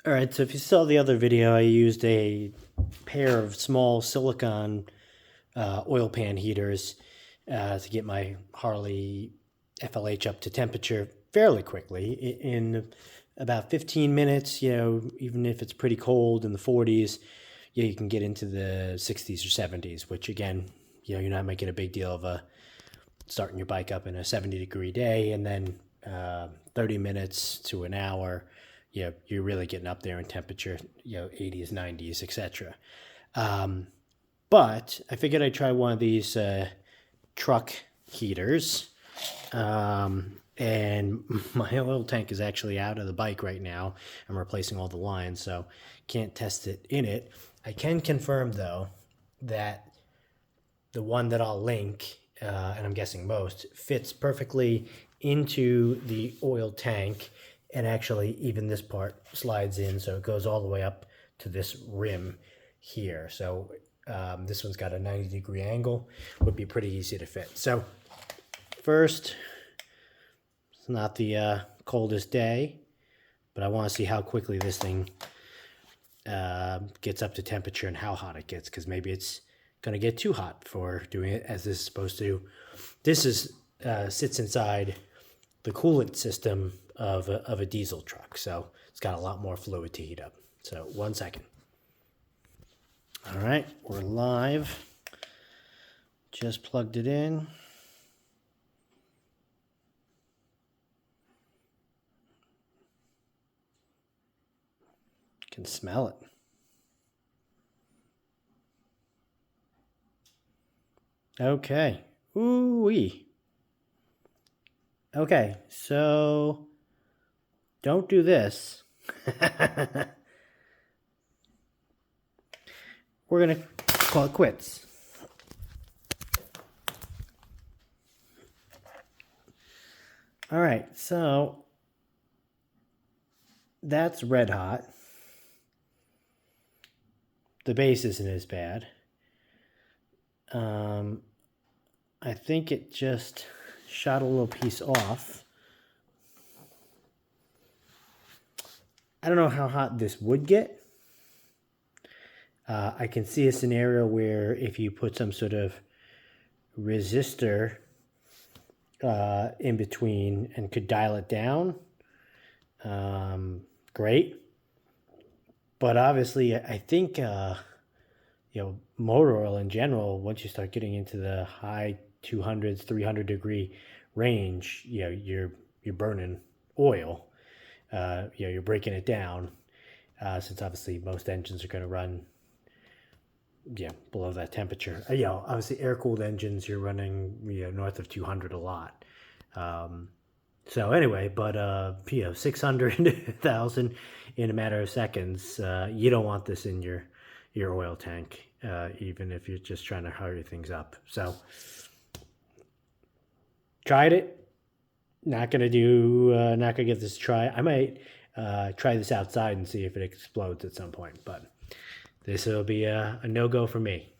All right, so if you saw the other video, I used a pair of small silicone oil pan heaters to get my Harley FLH up to temperature fairly quickly. In about 15 minutes, even if it's pretty cold in the 40s, you can get into the 60s or 70s, which again, you're not making a big deal of starting your bike up in a 70-degree day, and then 30 minutes to an hour, you're really getting up there in temperature, 80s, 90s, etc. But I figured I'd try one of these truck heaters. And my oil tank is actually out of the bike right now. I'm replacing all the lines, so can't test it in it. I can confirm, though, that the one that I'll link, and I'm guessing most, fits perfectly into the oil tank, and actually even this part slides in, so it goes all the way up to this rim here. So this one's got a 90-degree angle, would be pretty easy to fit. So first, it's not the coldest day, but I want to see how quickly this thing gets up to temperature and how hot it gets, because maybe it's going to get too hot for doing it as this is supposed to. This sits inside the coolant system of a diesel truck, so it's got a lot more fluid to heat up. So 1 second. All right, we're live. Just plugged it in. Can smell it. Okay. Ooh-wee. Okay, so don't do this. We're going to call it quits. All right, so that's red hot. The base isn't as bad. I think it just shot a little piece off. I don't know how hot this would get. I can see a scenario where if you put some sort of resistor in between and could dial it down, great. But obviously, I think motor oil in general, once you start getting into the high 200s, 300-degree range, you're burning oil. You're breaking it down, since obviously most engines are going to run below that temperature. Obviously air-cooled engines, you're running north of 200 a lot. So anyway, but 600,000 in a matter of seconds, you don't want this in your oil tank, even if you're just trying to hurry things up. So tried it. Not gonna give this a try. I might try this outside and see if it explodes at some point, but this will be a no-go for me.